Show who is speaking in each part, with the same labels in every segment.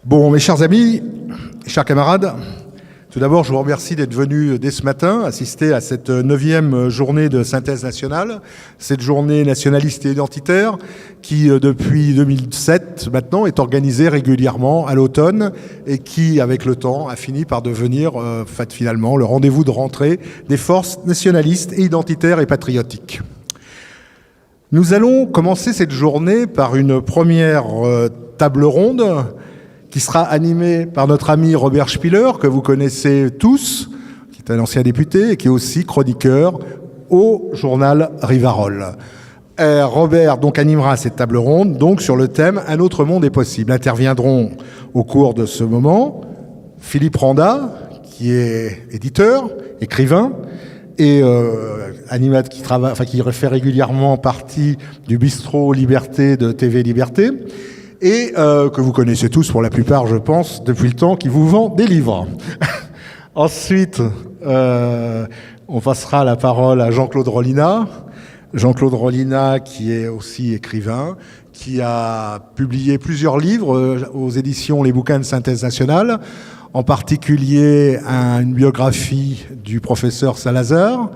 Speaker 1: Bon, mes chers amis, chers camarades, tout d'abord, je vous remercie d'être venus dès ce matin assister à cette 9e journée de synthèse nationale, cette journée nationaliste et identitaire qui, depuis 2007 maintenant, est organisée régulièrement à l'automne et qui, avec le temps, a fini par devenir finalement le rendez-vous de rentrée des forces nationalistes et identitaires et patriotiques. Nous allons commencer cette journée par une première table ronde qui sera animé par notre ami Robert Spiller, que vous connaissez tous, qui est un ancien député et qui est aussi chroniqueur au journal Rivarol. Robert donc animera cette table ronde donc sur le thème « Un autre monde est possible ». Interviendront au cours de ce moment Philippe Randa, qui est éditeur, écrivain, et qui fait régulièrement partie du bistrot Liberté de TV Liberté, et que vous connaissez tous pour la plupart, je pense, depuis le temps, qui vous vend des livres. Ensuite, on passera la parole à Jean-Claude Rollinat. Jean-Claude Rollinat, qui est aussi écrivain, qui a publié plusieurs livres aux éditions Les Bouquins de Synthèse Nationale, en particulier une biographie du professeur Salazar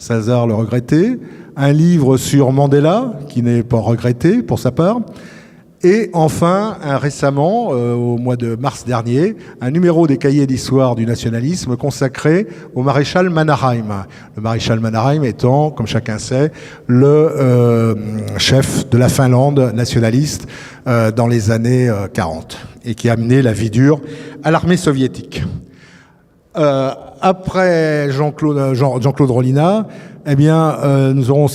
Speaker 1: le regretté, un livre sur Mandela, qui n'est pas regretté pour sa part, et enfin, récemment, au mois de mars dernier, un numéro des cahiers d'histoire du nationalisme consacré au maréchal Mannerheim. Le maréchal Mannerheim étant, comme chacun sait, le chef de la Finlande nationaliste dans les années 40 et qui a amené la vie dure à l'armée soviétique. Après Jean-Claude Rollinat, eh bien, nous avons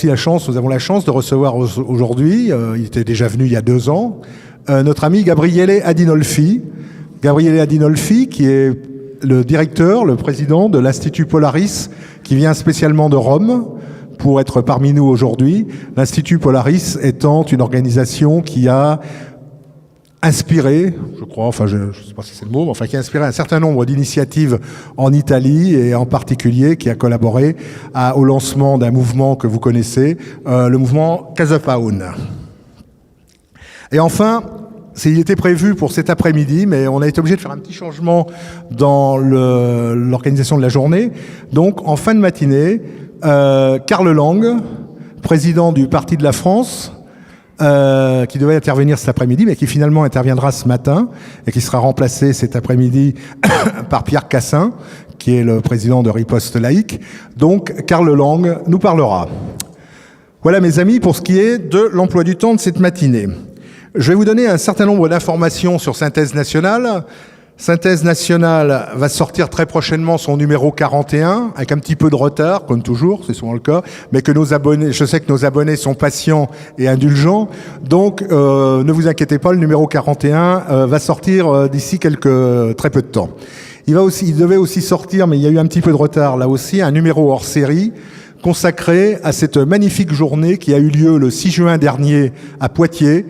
Speaker 1: la chance de recevoir aujourd'hui, il était déjà venu il y a 2 ans, notre ami Gabriele Adinolfi. Gabriele Adinolfi, qui est le président de l'Institut Polaris, qui vient spécialement de Rome pour être parmi nous aujourd'hui. L'Institut Polaris étant une organisation qui a inspiré, je crois, je ne sais pas si c'est le mot, mais qui a inspiré un certain nombre d'initiatives en Italie et en particulier qui a collaboré au lancement d'un mouvement que vous connaissez, le mouvement Casa Pound. Et enfin, il était prévu pour cet après-midi, mais on a été obligé de faire un petit changement dans l'organisation de la journée. Donc, en fin de matinée, Karl Lang, président du Parti de la France, qui devait intervenir cet après-midi, mais qui finalement interviendra ce matin et qui sera remplacé cet après-midi par Pierre Cassin, qui est le président de Riposte Laïque. Donc, Karl Lang nous parlera. Voilà, mes amis, pour ce qui est de l'emploi du temps de cette matinée. Je vais vous donner un certain nombre d'informations sur Synthèse Nationale. Synthèse Nationale va sortir très prochainement son numéro 41, avec un petit peu de retard, comme toujours, c'est souvent le cas, mais que je sais que nos abonnés sont patients et indulgents, donc ne vous inquiétez pas, le numéro 41 va sortir d'ici très peu de temps. Il devait aussi sortir, mais il y a eu un petit peu de retard là aussi, un numéro hors série, consacré à cette magnifique journée qui a eu lieu le 6 juin dernier à Poitiers,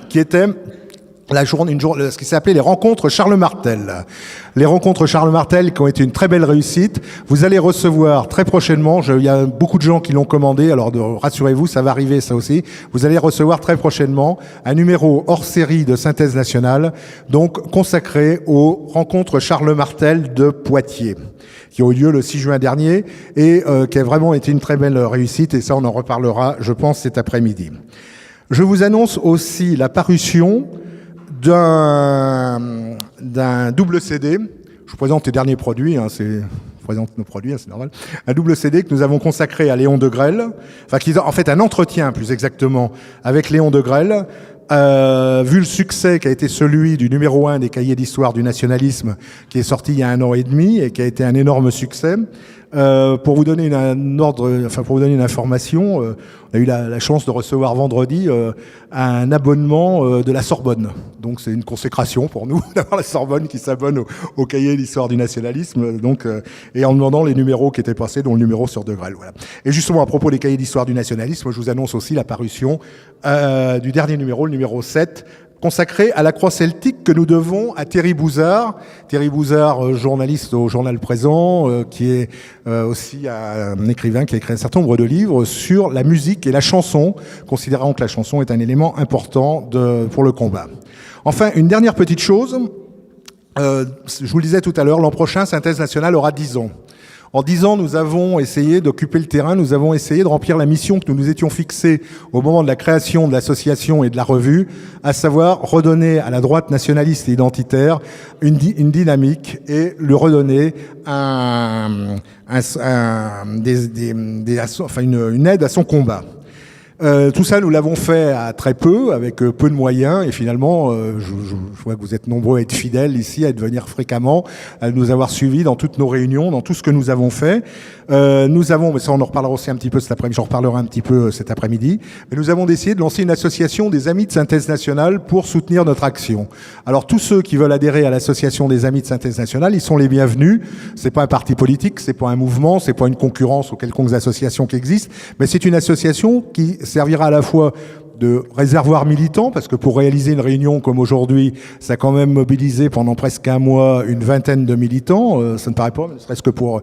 Speaker 1: qui était ce qui s'est appelé les rencontres Charles Martel. Les rencontres Charles Martel qui ont été une très belle réussite. Vous allez recevoir très prochainement, il y a beaucoup de gens qui l'ont commandé, alors rassurez-vous, ça va arriver ça aussi. Vous allez recevoir très prochainement un numéro hors série de Synthèse Nationale, donc consacré aux rencontres Charles Martel de Poitiers, qui ont eu lieu le 6 juin dernier et qui a vraiment été une très belle réussite, et ça on en reparlera, je pense, cet après-midi. Je vous annonce aussi la parution d'un double CD. Je vous présente les derniers produits, je présente nos produits, c'est normal. Un double CD que nous avons consacré à Léon Degrelle, qui est en fait un entretien plus exactement avec Léon Degrelle. Vu le succès qui a été celui du numéro 1 des cahiers d'histoire du nationalisme, qui est sorti il y a 1 an et demi et qui a été un énorme succès. Pour vous donner une information, on a eu la chance de recevoir vendredi un abonnement de la Sorbonne. Donc c'est une consécration pour nous d'avoir la Sorbonne qui s'abonne au cahier d'histoire du nationalisme, et en demandant les numéros qui étaient passés, dont le numéro sur Degrelle. Voilà. Et justement, à propos des cahiers d'histoire du nationalisme, je vous annonce aussi la parution du dernier numéro, le numéro 7, consacré à la croix celtique que nous devons à Thierry Bouzard. Thierry Bouzard, journaliste au Journal Présent, qui est aussi un écrivain qui a écrit un certain nombre de livres sur la musique et la chanson, considérant que la chanson est un élément important pour le combat. Enfin, une dernière petite chose. Je vous le disais tout à l'heure, l'an prochain, Synthèse Nationale aura 10 ans. En 10 ans, nous avons essayé d'occuper le terrain, nous avons essayé de remplir la mission que nous nous étions fixée au moment de la création de l'association et de la revue, à savoir redonner à la droite nationaliste et identitaire une dynamique et lui redonner une aide à son combat. Tout ça, nous l'avons fait à très peu, avec peu de moyens, et finalement, je vois que vous êtes nombreux à être fidèles ici, à venir fréquemment, à nous avoir suivis dans toutes nos réunions, dans tout ce que nous avons fait. Nous avons, mais ça on en reparlera aussi un petit peu cet après-midi, j'en reparlerai un petit peu cet après-midi, mais nous avons décidé de lancer une association des Amis de Synthèse Nationale pour soutenir notre action. Alors tous ceux qui veulent adhérer à l'association des Amis de Synthèse Nationale, ils sont les bienvenus. C'est pas un parti politique, c'est pas un mouvement, c'est pas une concurrence aux quelconques associations qui existent, mais c'est une association qui servira à la fois de réservoir militant, parce que pour réaliser une réunion comme aujourd'hui, ça a quand même mobilisé pendant presque un mois une vingtaine de militants. Ça ne paraît pas, ne serait-ce que pour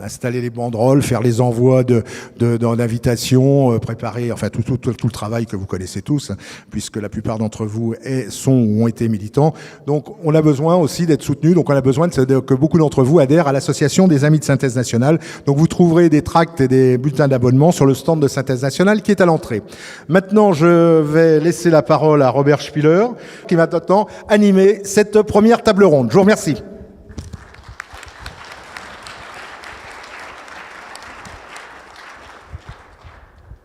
Speaker 1: installer les banderoles, faire les envois d'invitations, préparer, tout le travail que vous connaissez tous, puisque la plupart d'entre vous sont ou ont été militants. Donc on a besoin aussi d'être soutenus, donc on a besoin que beaucoup d'entre vous adhèrent à l'association des Amis de Synthèse Nationale. Donc vous trouverez des tracts et des bulletins d'abonnement sur le stand de Synthèse Nationale qui est à l'entrée. Maintenant, je vais laisser la parole à Robert Spieler, qui va maintenant animer cette première table ronde. Je vous remercie.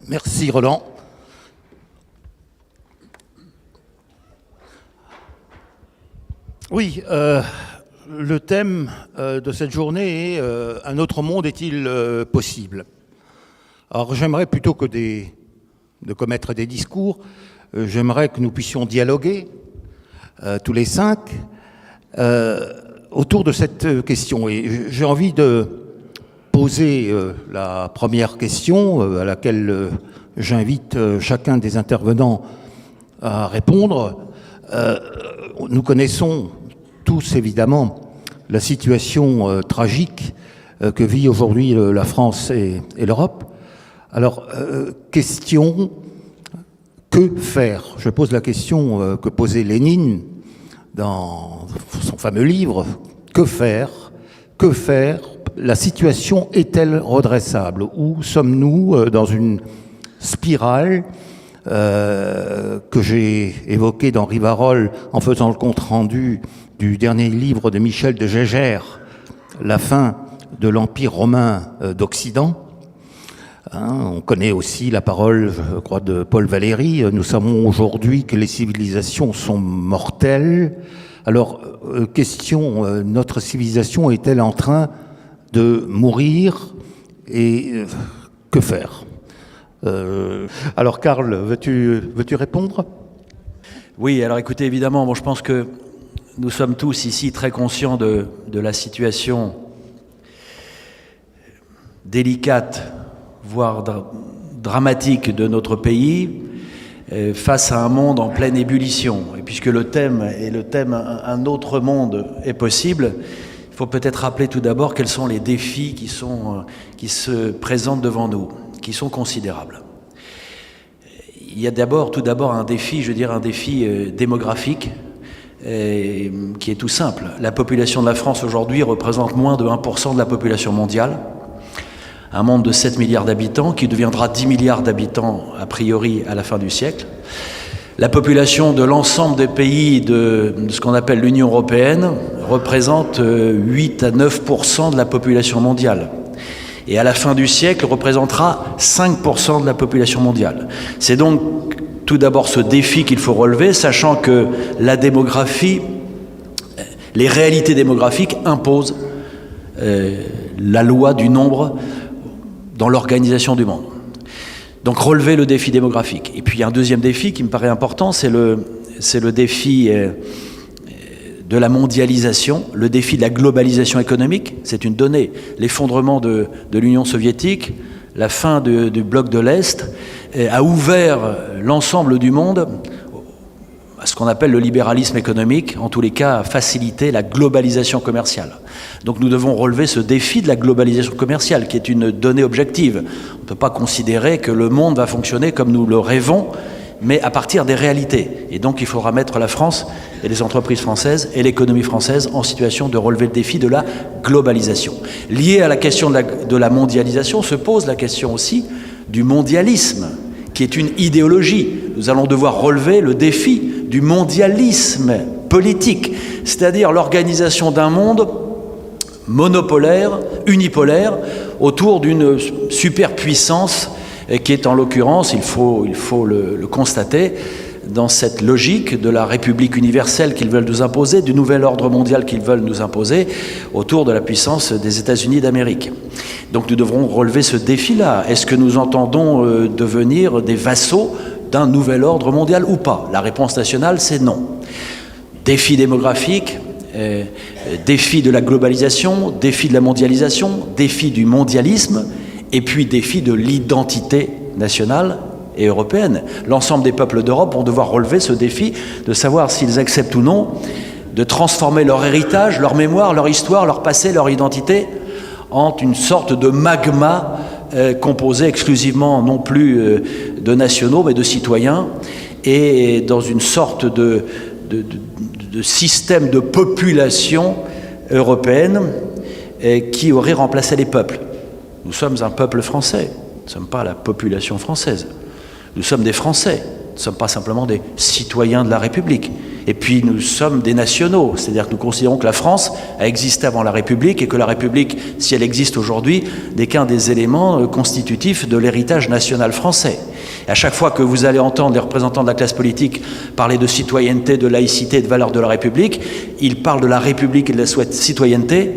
Speaker 2: Merci Roland. Oui, le thème de cette journée est « Un autre monde est-il possible ?» Alors j'aimerais plutôt que de commettre des discours, j'aimerais que nous puissions dialoguer, tous les 5, autour de cette question. Et j'ai envie de poser la première question à laquelle j'invite chacun des intervenants à répondre. Nous connaissons tous, évidemment, la situation tragique que vit aujourd'hui la France et l'Europe. Alors, question, que faire? Je pose la question que posait Lénine dans son fameux livre. Que faire? Que faire? La situation est-elle redressable? Ou sommes-nous dans une spirale que j'ai évoquée dans Rivarol en faisant le compte-rendu du dernier livre de Michel de Gégère, La fin de l'Empire romain d'Occident? On connaît aussi la parole, je crois, de Paul Valéry. Nous savons aujourd'hui que les civilisations sont mortelles. Alors, question, notre civilisation est-elle en train de mourir? Et que faire? Alors, Karl, veux-tu répondre?
Speaker 3: Oui, alors écoutez, évidemment, je pense que nous sommes tous ici très conscients de la situation délicate, voire dramatique de notre pays, face à un monde en pleine ébullition. Et puisque le thème un autre monde est possible, il faut peut-être rappeler tout d'abord quels sont les défis qui se présentent devant nous, qui sont considérables. Il y a tout d'abord un défi, démographique, qui est tout simple. La population de la France aujourd'hui représente moins de 1% de la population mondiale. Un monde de 7 milliards d'habitants qui deviendra 10 milliards d'habitants a priori à la fin du siècle. La population de l'ensemble des pays de ce qu'on appelle l'Union européenne représente 8 à 9% de la population mondiale. Et à la fin du siècle représentera 5% de la population mondiale. C'est donc tout d'abord ce défi qu'il faut relever, sachant que la démographie, les réalités démographiques imposent la loi du nombre dans l'organisation du monde. Donc relever le défi démographique. Et puis il y a un deuxième défi qui me paraît important, c'est le défi de la mondialisation, le défi de la globalisation économique. C'est une donnée. L'effondrement de l'Union soviétique, la fin du bloc de l'Est, a ouvert l'ensemble du monde à ce qu'on appelle le libéralisme économique, en tous les cas à faciliter la globalisation commerciale. Donc nous devons relever ce défi de la globalisation commerciale, qui est une donnée objective. On ne peut pas considérer que le monde va fonctionner comme nous le rêvons, mais à partir des réalités. Et donc il faudra mettre la France et les entreprises françaises et l'économie française en situation de relever le défi de la globalisation. Lié à la question de la mondialisation se pose la question aussi du mondialisme, qui est une idéologie. Nous allons devoir relever le défi du mondialisme politique, c'est-à-dire l'organisation d'un monde monopolaire, unipolaire, autour d'une superpuissance qui est en l'occurrence, il faut le constater, dans cette logique de la République universelle qu'ils veulent nous imposer, du nouvel ordre mondial qu'ils veulent nous imposer, autour de la puissance des États-Unis d'Amérique. Donc nous devrons relever ce défi-là. Est-ce que nous entendons devenir des vassaux d'un nouvel ordre mondial ou pas? La réponse nationale, c'est non. Défi démographique, défi de la globalisation, défi de la mondialisation, défi du mondialisme, et puis défi de l'identité nationale et européenne. L'ensemble des peuples d'Europe vont devoir relever ce défi de savoir s'ils acceptent ou non de transformer leur héritage, leur mémoire, leur histoire, leur passé, leur identité en une sorte de magma composé exclusivement non plus de nationaux mais de citoyens, et dans une sorte de système de population européenne qui aurait remplacé les peuples. Nous sommes un peuple français, nous ne sommes pas la population française. Nous sommes des Français, nous ne sommes pas simplement des citoyens de la République. Et puis nous sommes des nationaux, c'est-à-dire que nous considérons que la France a existé avant la République et que la République, si elle existe aujourd'hui, n'est qu'un des éléments constitutifs de l'héritage national français. Et à chaque fois que vous allez entendre les représentants de la classe politique parler de citoyenneté, de laïcité et de valeurs de la République, ils parlent de la République et de la citoyenneté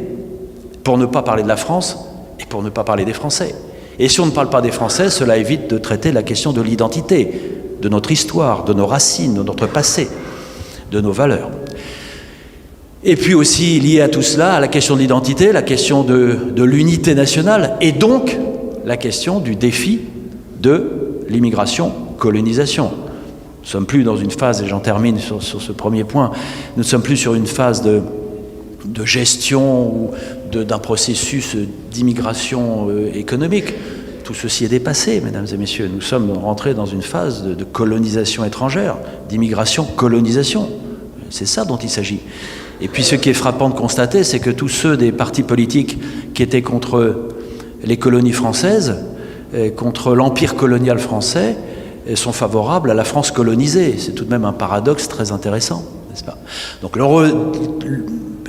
Speaker 3: pour ne pas parler de la France et pour ne pas parler des Français. Et si on ne parle pas des Français, cela évite de traiter la question de l'identité, de notre histoire, de nos racines, de notre passé, de nos valeurs. Et puis aussi, lié à tout cela, à la question de l'identité, la question de l'unité nationale, et donc la question du défi de l'immigration-colonisation. Nous ne sommes plus dans une phase, et j'en termine sur ce premier point, nous ne sommes plus sur une phase de gestion ou d'un processus d'immigration économique. Tout ceci est dépassé, mesdames et messieurs. Nous sommes rentrés dans une phase de colonisation étrangère, d'immigration-colonisation. C'est ça dont il s'agit. Et puis ce qui est frappant de constater, c'est que tous ceux des partis politiques qui étaient contre les colonies françaises, contre l'empire colonial français, sont favorables à la France colonisée. C'est tout de même un paradoxe très intéressant, n'est-ce pas? Donc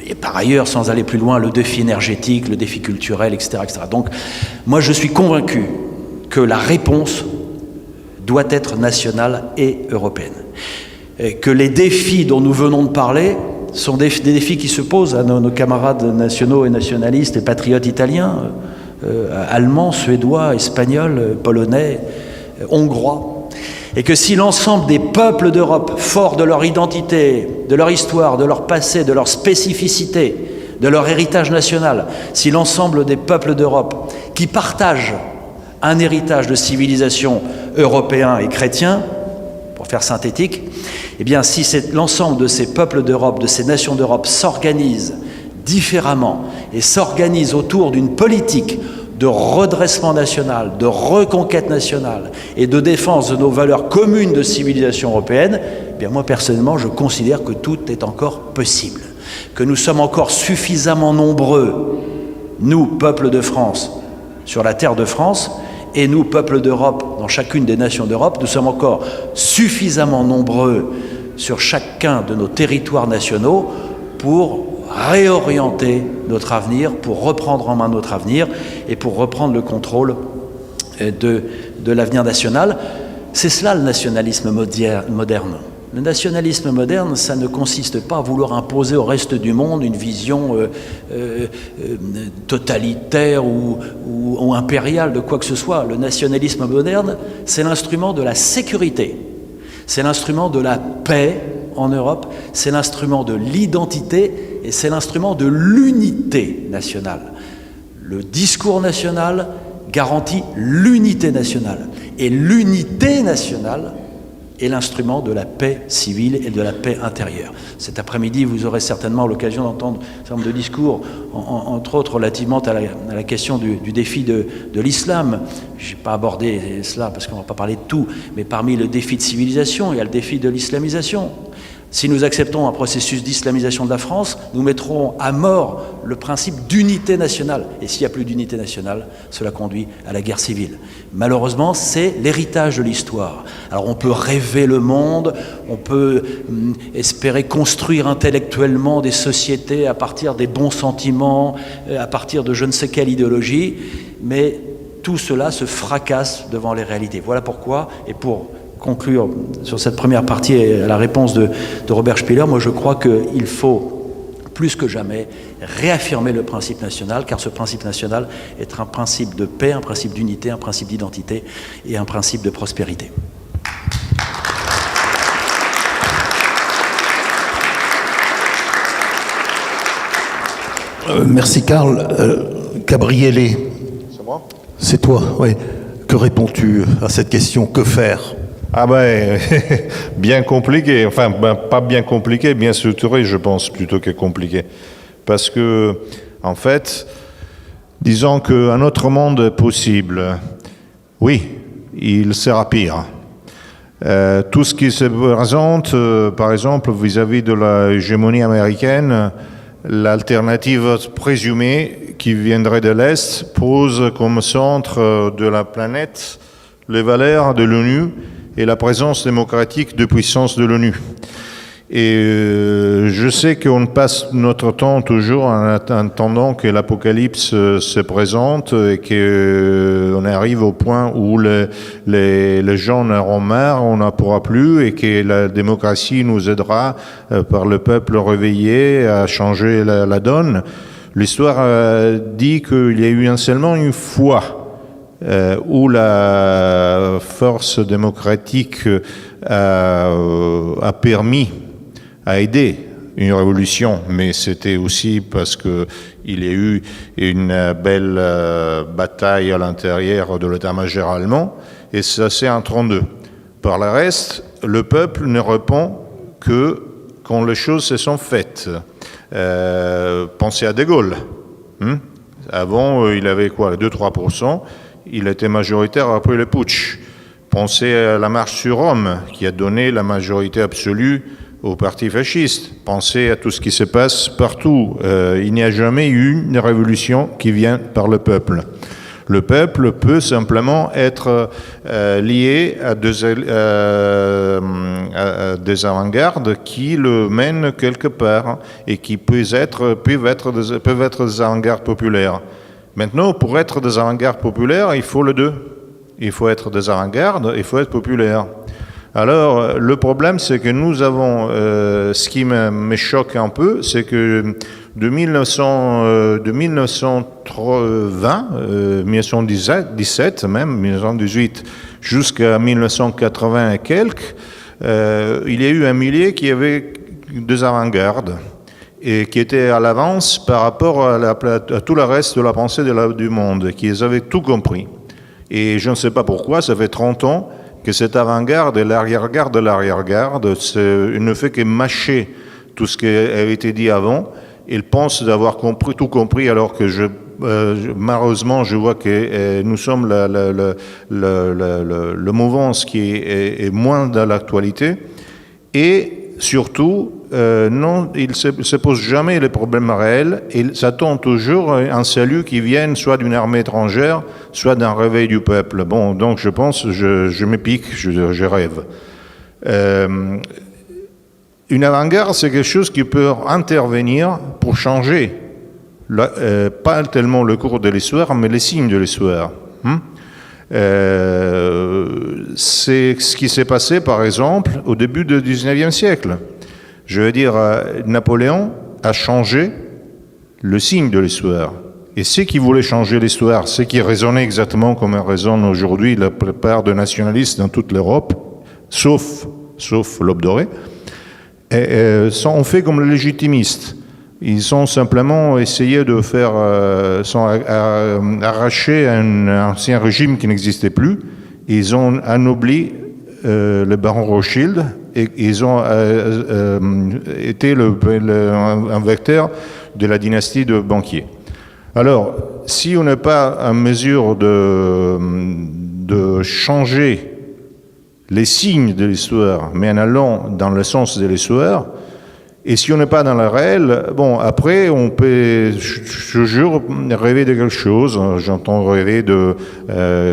Speaker 3: et par ailleurs, sans aller plus loin, le défi énergétique, le défi culturel, etc., etc. Donc, moi, je suis convaincu que la réponse doit être nationale et européenne. Et que les défis dont nous venons de parler sont des défis qui se posent à nos camarades nationaux et nationalistes et patriotes italiens, allemands, suédois, espagnols, polonais, hongrois. Et que si l'ensemble des peuples d'Europe, forts de leur identité, de leur histoire, de leur passé, de leur spécificité, de leur héritage national, si l'ensemble des peuples d'Europe qui partagent un héritage de civilisation européen et chrétien, pour faire synthétique, eh bien si l'ensemble de ces peuples d'Europe, de ces nations d'Europe s'organisent différemment et s'organisent autour d'une politique de redressement national, de reconquête nationale et de défense de nos valeurs communes de civilisation européenne, eh bien moi personnellement je considère que tout est encore possible, que nous sommes encore suffisamment nombreux, nous, peuple de France, sur la terre de France, et nous, peuple d'Europe, dans chacune des nations d'Europe, nous sommes encore suffisamment nombreux sur chacun de nos territoires nationaux pour réorienter notre avenir, pour reprendre en main notre avenir et pour reprendre le contrôle de l'avenir national. C'est cela le nationalisme moderne. Le nationalisme moderne, ça ne consiste pas à vouloir imposer au reste du monde une vision totalitaire ou impériale de quoi que ce soit. Le nationalisme moderne, c'est l'instrument de la sécurité, c'est l'instrument de la paix en Europe, c'est l'instrument de l'identité et c'est l'instrument de l'unité nationale. Le discours national garantit l'unité nationale. Et l'unité nationale est l'instrument de la paix civile et de la paix intérieure. Cet après-midi, vous aurez certainement l'occasion d'entendre un certain nombre de discours, entre autres relativement à la question du défi de l'islam. Je n'ai pas abordé cela parce qu'on ne va pas parler de tout, mais parmi le défi de civilisation, il y a le défi de l'islamisation. Si nous acceptons un processus d'islamisation de la France, nous mettrons à mort le principe d'unité nationale. Et s'il n'y a plus d'unité nationale, cela conduit à la guerre civile. Malheureusement, c'est l'héritage de l'histoire. Alors on peut rêver le monde, on peut espérer construire intellectuellement des sociétés à partir des bons sentiments, à partir de je ne sais quelle idéologie, mais tout cela se fracasse devant les réalités. Voilà pourquoi, et pour conclure sur cette première partie et à la réponse de Robert Spiller, moi je crois qu'il faut plus que jamais réaffirmer le principe national, car ce principe national est un principe de paix, un principe d'unité, un principe d'identité et un principe de prospérité.
Speaker 2: Merci Karl. Gabriele,
Speaker 4: C'est moi?
Speaker 2: c'est toi, oui. Que réponds-tu à cette question? Que faire?
Speaker 4: Ah ben, bien compliqué, enfin pas bien compliqué, bien structuré je pense, plutôt que compliqué. Parce que, en fait, disons qu'un autre monde est possible. Oui, il sera pire. Tout ce qui se présente, par exemple, vis-à-vis de l'hégémonie américaine, l'alternative présumée qui viendrait de l'Est pose comme centre de la planète les valeurs de l'ONU et la présence démocratique de puissance de l'ONU. Et je sais qu'on passe notre temps toujours en attendant que l'apocalypse se présente et qu'on arrive au point où les gens en auront marre, on n'en pourra plus et que la démocratie nous aidera par le peuple réveillé à changer la donne. L'histoire dit qu'il y a eu seulement une fois où la force démocratique a permis, a aidé une révolution, mais c'était aussi parce qu'il y a eu une belle bataille à l'intérieur de l'état-major allemand, et ça c'est en 1932. Par le reste, le peuple ne répond que quand les choses se sont faites. Pensez à De Gaulle. Avant, il avait quoi, 2-3%. Il était majoritaire après le putsch. Pensez à la marche sur Rome, qui a donné la majorité absolue au parti fasciste. Pensez à tout ce qui se passe partout. Il n'y a jamais eu une révolution qui vient par le peuple. Le peuple peut simplement être lié à des avant-gardes qui le mènent quelque part et qui peuvent être des avant-gardes populaires. Maintenant, pour être des avant-gardes populaires, il faut les deux. Il faut être des avant-gardes, il faut être populaire. Alors, le problème, c'est que nous avons, ce qui me choque un peu, c'est que de 1917 même, 1918, jusqu'à 1980 et quelques, il y a eu un millier qui avait des avant-gardes et qui étaient à l'avance par rapport à tout le reste de la pensée du monde, qui avaient tout compris. Et je ne sais pas pourquoi, ça fait 30 ans que cette avant-garde et l'arrière-garde de l'arrière-garde ne fait que mâcher tout ce qui avait été dit avant. Ils pensent d'avoir tout compris, alors que malheureusement, je vois que nous sommes le mouvance qui est moins dans l'actualité. Et surtout, non, il ne se pose jamais les problèmes réels. Il s'attend toujours à un salut qui vienne soit d'une armée étrangère, soit d'un réveil du peuple. Bon, donc je pense, je me pique, je rêve. Une avant-garde, c'est quelque chose qui peut intervenir pour changer, pas tellement le cours de l'histoire, mais les signes de l'histoire. C'est ce qui s'est passé, par exemple, au début du 19e siècle. Je veux dire, Napoléon a changé le signe de l'histoire. Et ceux qui voulaient changer l'histoire, ceux qui raisonnaient exactement comme raisonnent aujourd'hui la plupart des nationalistes dans toute l'Europe, sauf l'Aube dorée, ont fait comme les légitimistes. Ils ont simplement essayé de faire, arracher un ancien régime qui n'existait plus. Ils ont anobli le baron Rothschild, et ils ont été un vecteur de la dynastie de banquiers. Alors, si on n'est pas en mesure de changer les signes de l'histoire, mais en allant dans le sens de l'histoire, et si on n'est pas dans le réel, bon, après, on peut toujours rêver de quelque chose. J'entends rêver de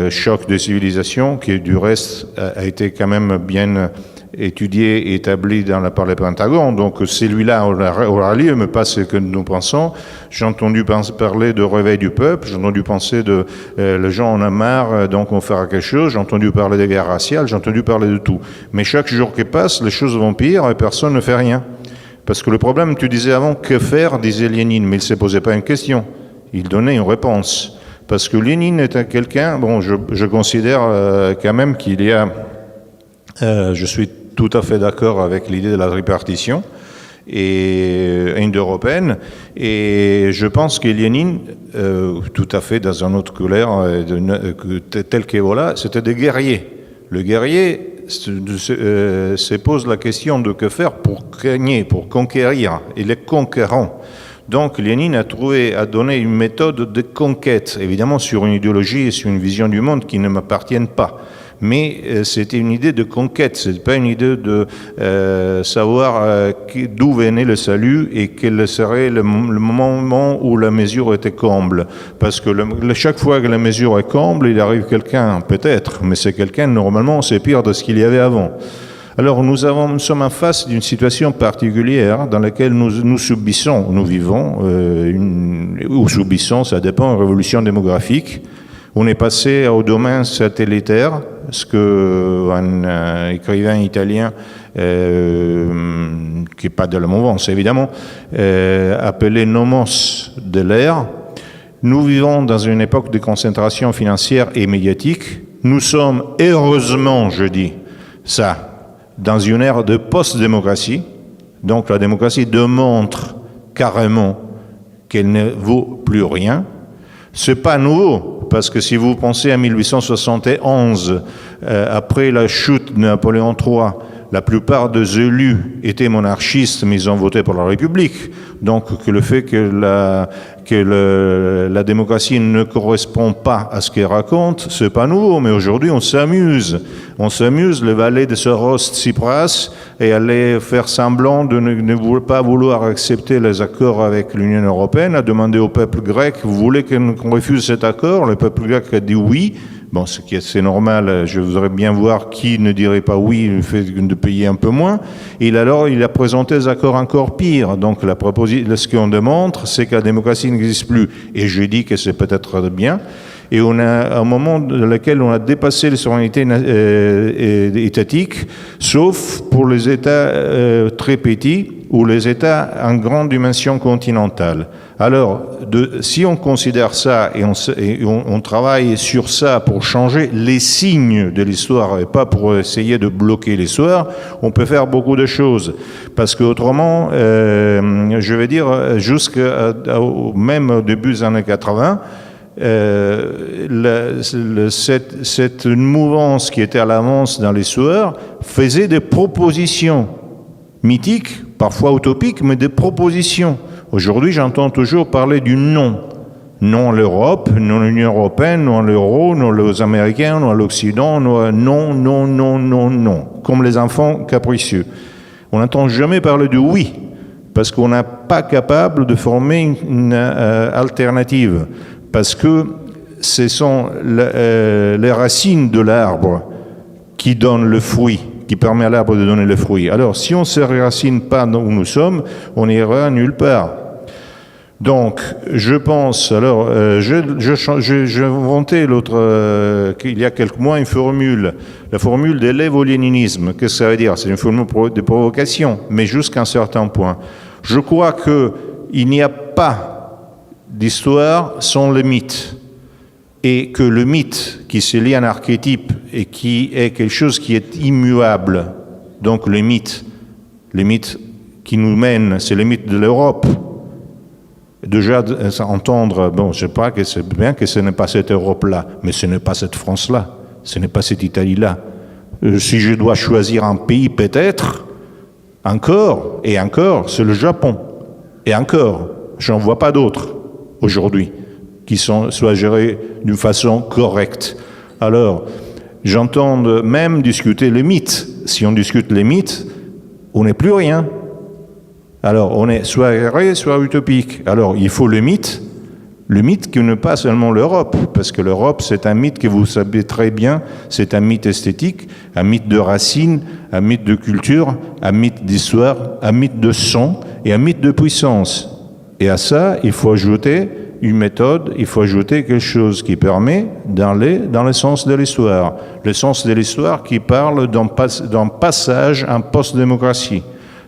Speaker 4: choc de civilisation, qui du reste a été quand même bien étudié et établi par le Pentagone. Donc celui-là aura lieu, mais pas ce que nous pensons. J'ai entendu parler de réveil du peuple, j'ai entendu penser de les gens en ont marre, donc on fera quelque chose. J'ai entendu parler de guerre raciale, j'ai entendu parler de tout. Mais chaque jour qui passe, les choses vont pire et personne ne fait rien. Parce que le problème, tu disais avant, que faire, disait Lénine, mais il ne se posait pas une question. Il donnait une réponse. Parce que Lénine était quelqu'un, bon, je considère quand même qu'il y a, je suis tout à fait d'accord avec l'idée de la répartition et indo-européenne, et je pense que Lénine, tout à fait dans un autre couleur, tel que voilà, c'était des guerriers. Le guerrier se pose la question de que faire pour gagner, pour conquérir. Il est conquérant. Donc Lénine a donné une méthode de conquête, évidemment sur une idéologie et sur une vision du monde qui ne m'appartiennent pas. Mais c'était une idée de conquête, ce n'est pas une idée de savoir d'où venait le salut et quel serait le moment où la mesure était comble. Parce que chaque fois que la mesure est comble, il arrive quelqu'un, peut-être, mais c'est quelqu'un, normalement, c'est pire de ce qu'il y avait avant. Alors nous sommes en face d'une situation particulière dans laquelle nous subissons, nous vivons, ou subissons, ça dépend, une révolution démographique. On est passé au domaine satellitaire, ce qu'un écrivain italien, qui n'est pas de la mouvance évidemment, appelait nomos de l'ère. Nous vivons dans une époque de concentration financière et médiatique. Nous sommes, heureusement, je dis ça, dans une ère de post-démocratie. Donc la démocratie démontre carrément qu'elle ne vaut plus rien. C'est pas nouveau, parce que si vous pensez à 1871, après la chute de Napoléon III, la plupart des élus étaient monarchistes, mais ils ont voté pour la République. Donc que le fait que la démocratie ne correspond pas à ce qu'elle raconte, c'est pas nouveau. Mais aujourd'hui, on s'amuse. On s'amuse, le valet de Soros, Tsipras, et aller faire semblant de ne pas vouloir accepter les accords avec l'Union européenne, a demandé au peuple grec, vous voulez qu'on refuse cet accord? Le peuple grec a dit oui. Bon, c'est normal, je voudrais bien voir qui ne dirait pas oui, le fait de payer un peu moins. Et alors, il a présenté des accords encore pires. Donc, ce qu'on démontre, c'est que la démocratie n'existe plus. Et je dis que c'est peut-être bien. Et on a un moment dans lequel on a dépassé les souverainetés étatiques, sauf pour les États très petits ou les États en grande dimension continentale. Alors, si on considère ça et on travaille sur ça pour changer les signes de l'histoire et pas pour essayer de bloquer l'histoire, on peut faire beaucoup de choses. Parce qu'autrement, je vais dire, même au début des années 80, cette mouvance qui était à l'avance dans l'histoire faisait des propositions mythiques, parfois utopiques, mais des propositions. Aujourd'hui, j'entends toujours parler du non. Non à l'Europe, non à l'Union européenne, non à l'euro, non aux Américains, non à l'Occident, non, non, non, non, non, comme les enfants capricieux. On n'entend jamais parler de oui, parce qu'on n'est pas capable de former une alternative. Parce que ce sont les racines de l'arbre qui donnent le fruit, qui permet à l'arbre de donner le fruit. Alors, si on ne se racine pas où nous sommes, on n'ira nulle part. Donc, je pense, alors, j'ai inventé il y a quelques mois une formule, la formule de l'évo-léninisme. Qu'est-ce que ça veut dire? C'est une formule de provocation, mais jusqu'à un certain point. Je crois qu'il n'y a pas d'histoire sans le mythe, et que le mythe qui se lie à un archétype et qui est quelque chose qui est immuable, donc le mythe qui nous mène, c'est le mythe de l'Europe. Déjà entendre, bon, je sais pas que c'est bien que ce n'est pas cette Europe-là, mais ce n'est pas cette France-là, ce n'est pas cette Italie-là. Si je dois choisir un pays, peut-être, encore, et encore, c'est le Japon. Et encore, j'en vois pas d'autres aujourd'hui qui soient gérés d'une façon correcte. Alors, j'entends même discuter les mythes. Si on discute les mythes, on n'est plus rien. Alors, on est soit réel, soit utopique. Alors, il faut le mythe qui n'est pas seulement l'Europe, parce que l'Europe, c'est un mythe que vous savez très bien, c'est un mythe esthétique, un mythe de racines, un mythe de culture, un mythe d'histoire, un mythe de son et un mythe de puissance. Et à ça, il faut ajouter une méthode, il faut ajouter quelque chose qui permet d'aller dans le sens de l'histoire. Le sens de l'histoire qui parle d'un passage en post-démocratie,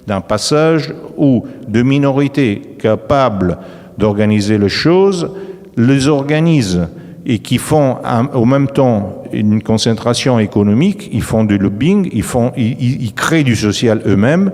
Speaker 4: d'un passage où de minorités capables d'organiser les choses les organisent et qui font au même temps une concentration économique, ils font du lobbying, ils créent du social elles-mêmes,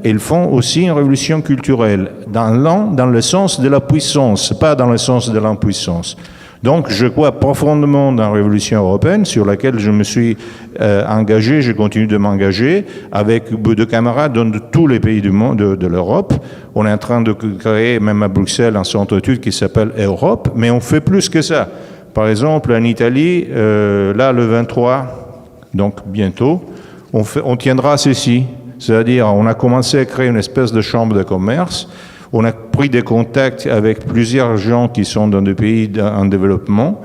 Speaker 4: ils font aussi une révolution culturelle, dans le sens de la puissance, pas dans le sens de l'impuissance. Donc, je crois profondément dans la révolution européenne, sur laquelle je me suis engagé, je continue de m'engager, avec beaucoup de camarades de tous les pays du monde, de l'Europe. On est en train de créer, même à Bruxelles, un centre d'études qui s'appelle Europe, mais on fait plus que ça. Par exemple, en Italie, là, le 23, donc bientôt, on tiendra ceci. C'est-à-dire, on a commencé à créer une espèce de chambre de commerce. On a pris des contacts avec plusieurs gens qui sont dans des pays en développement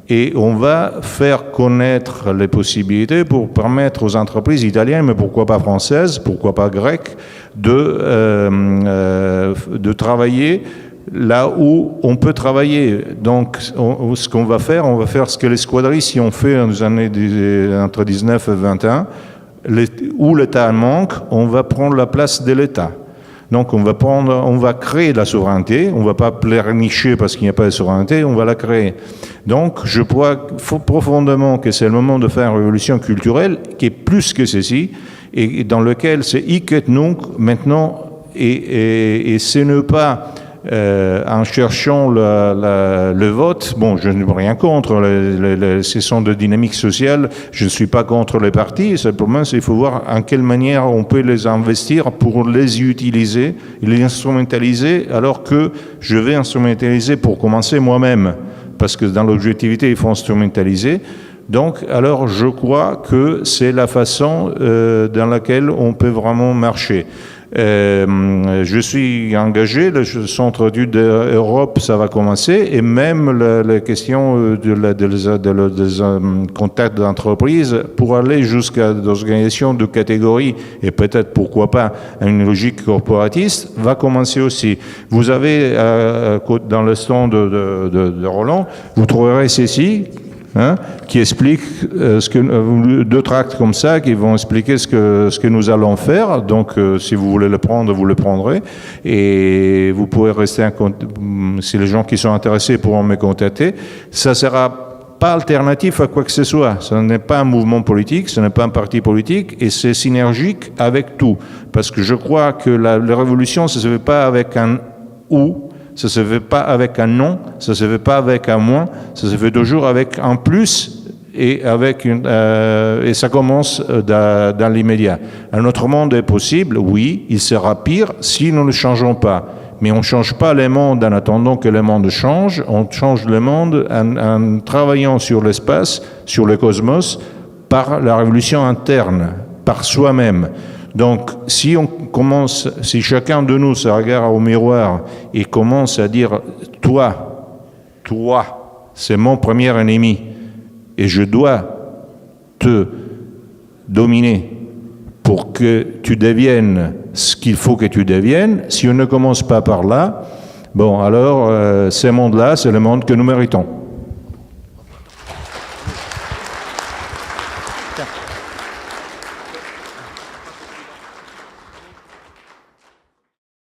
Speaker 4: et on va faire connaître les possibilités pour permettre aux entreprises italiennes, mais pourquoi pas françaises, pourquoi pas grecques, de travailler là où on peut travailler. Donc, ce qu'on va faire, ce que les squadristes ont fait dans les années entre 19 et 21, où l'État manque, on va prendre la place de l'État. Donc on va créer de la souveraineté, on ne va pas pleurnicher parce qu'il n'y a pas de souveraineté, on va la créer. Donc je crois profondément que c'est le moment de faire une révolution culturelle qui est plus que ceci, et dans lequel c'est hic et nunc maintenant, et ce n'est pas en cherchant le vote. Bon, je n'ai rien contre, ce sont des dynamiques sociales, je ne suis pas contre les partis, simplement il faut voir en quelle manière on peut les investir pour les utiliser, les instrumentaliser, alors que je vais instrumentaliser pour commencer moi-même, parce que dans l'objectivité, il faut instrumentaliser. Donc, alors, je crois que c'est la façon dans laquelle on peut vraiment marcher. Je suis engagé, le centre d'études d'Europe, ça va commencer, et même la question des contacts d'entreprise pour aller jusqu'à l'organisation de catégories, et peut-être, pourquoi pas, une logique corporatiste, va commencer aussi. Vous avez, dans le stand de Roland, vous trouverez ceci, qui explique deux tracts comme ça qui vont expliquer ce que nous allons faire. Donc, si vous voulez le prendre, vous le prendrez. Et vous pourrez rester si les gens qui sont intéressés pourront me contacter. Ça sera pas alternatif à quoi que ce soit. Ce n'est pas un mouvement politique, ce n'est pas un parti politique, et c'est synergique avec tout. Parce que je crois que la révolution, ça ne se fait pas avec un « ou », ça ne se fait pas avec un non, ça ne se fait pas avec un moins, ça se fait toujours avec un plus et ça commence dans l'immédiat. Un autre monde est possible, oui, il sera pire si nous ne le changeons pas. Mais on ne change pas le monde en attendant que le monde change, on change le monde en travaillant sur l'espace, sur le cosmos, par la révolution interne, par soi-même. Donc, si chacun de nous se regarde au miroir et commence à dire « toi, c'est mon premier ennemi et je dois te dominer pour que tu deviennes ce qu'il faut que tu deviennes », si on ne commence pas par là, bon, alors ce monde-là, c'est le monde que nous méritons.